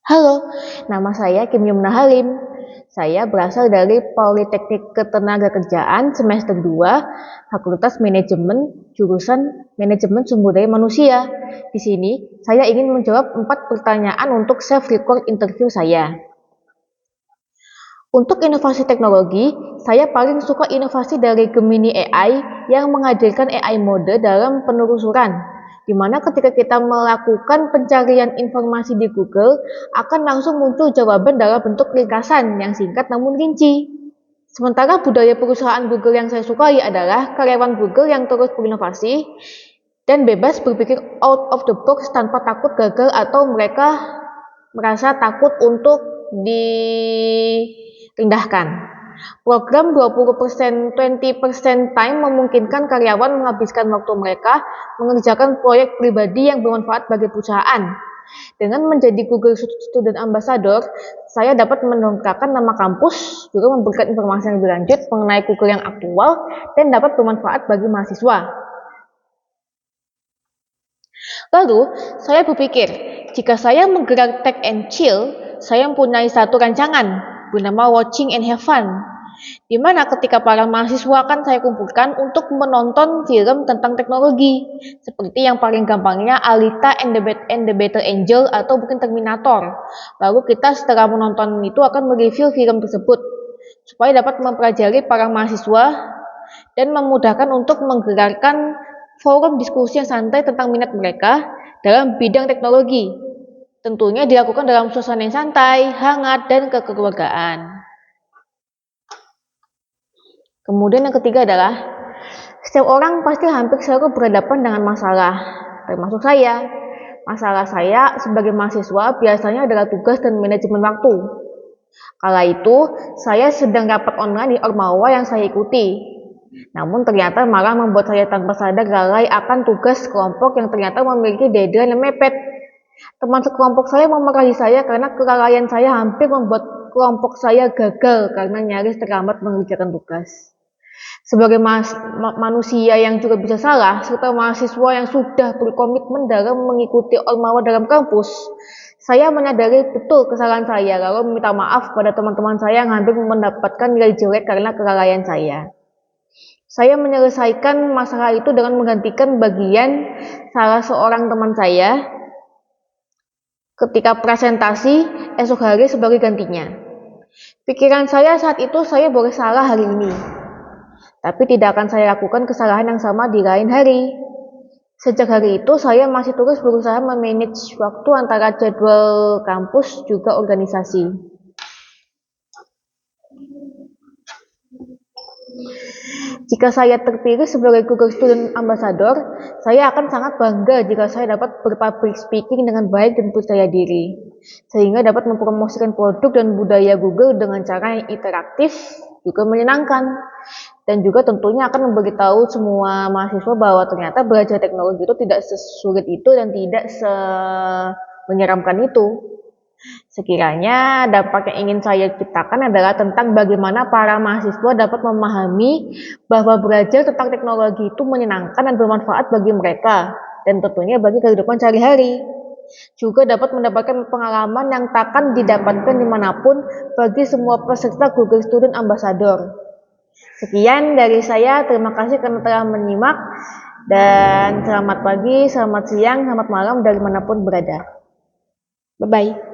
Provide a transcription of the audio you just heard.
Halo, nama saya Kim Yumna Halim. Saya berasal dari Politeknik Ketenagakerjaan semester 2, Fakultas Manajemen, jurusan Manajemen Sumber Daya Manusia. Di sini, saya ingin menjawab 4 pertanyaan untuk self-record interview saya. Untuk inovasi teknologi, saya paling suka inovasi dari Gemini AI yang menghadirkan AI mode dalam penelusuran, di mana ketika kita melakukan pencarian informasi di Google, akan langsung muncul jawaban dalam bentuk ringkasan yang singkat namun rinci. Sementara budaya perusahaan Google yang saya sukai adalah karyawan Google yang terus berinovasi dan bebas berpikir out of the box tanpa takut gagal atau mereka merasa takut untuk direndahkan. Program 20% time memungkinkan karyawan menghabiskan waktu mereka mengerjakan proyek pribadi yang bermanfaat bagi perusahaan. Dengan menjadi Google Student Ambassador, saya dapat mendongkrakkan nama kampus, juga memberikan informasi yang lebih lanjut mengenai Google yang aktual, dan dapat bermanfaat bagi mahasiswa. Lalu, saya berpikir, jika saya menggerak Tech and Chill, saya mempunyai satu rancangan bernama Watching and Have Fun, di mana ketika para mahasiswa akan saya kumpulkan untuk menonton film tentang teknologi, seperti yang paling gampangnya Alita and the Battle Angel atau mungkin Terminator. Lalu kita setelah menonton itu akan mereview film tersebut, supaya dapat mempelajari para mahasiswa dan memudahkan untuk menggerakkan forum diskusi yang santai tentang minat mereka dalam bidang teknologi. Tentunya dilakukan dalam suasana yang santai, hangat, dan kekeluargaan. Kemudian yang ketiga adalah, setiap orang pasti hampir selalu berhadapan dengan masalah, termasuk saya. Masalah saya sebagai mahasiswa biasanya adalah tugas dan manajemen waktu. Kala itu, saya sedang rapat online di Ormawa yang saya ikuti. Namun ternyata malah membuat saya tanpa sadar lalai akan tugas kelompok yang ternyata memiliki deadline yang mepet. Teman sekelompok saya memarahi saya karena kelalaian saya hampir membuat kelompok saya gagal karena nyaris terlambat mengerjakan tugas. Sebagai manusia yang juga bisa salah, serta mahasiswa yang sudah berkomitmen dalam mengikuti Ormawa dalam kampus, saya menyadari betul kesalahan saya, lalu meminta maaf pada teman-teman saya yang hampir mendapatkan nilai jelek karena kelalaian saya. Saya menyelesaikan masalah itu dengan menggantikan bagian salah seorang teman saya ketika presentasi esok hari sebagai gantinya. Pikiran saya saat itu, saya boleh salah hari ini, tapi tidak akan saya lakukan kesalahan yang sama di lain hari. Sejak hari itu, saya masih terus berusaha memanage waktu antara jadwal kampus juga organisasi. Jika saya terpilih sebagai Google Student Ambassador, saya akan sangat bangga jika saya dapat berpublic speaking dengan baik dan percaya diri, sehingga dapat mempromosikan produk dan budaya Google dengan cara yang interaktif, juga menyenangkan, dan juga tentunya akan memberitahu semua mahasiswa bahwa ternyata belajar teknologi itu tidak sesulit itu dan tidak menyeramkan itu. Sekiranya dampak yang ingin saya ciptakan adalah tentang bagaimana para mahasiswa dapat memahami bahwa belajar tentang teknologi itu menyenangkan dan bermanfaat bagi mereka, dan tentunya bagi kehidupan sehari-hari. Juga dapat mendapatkan pengalaman yang takkan didapatkan dimanapun bagi semua peserta Google Student Ambassador. Sekian dari saya, terima kasih karena telah menyimak, dan selamat pagi, selamat siang, selamat malam dari manapun berada. Bye-bye.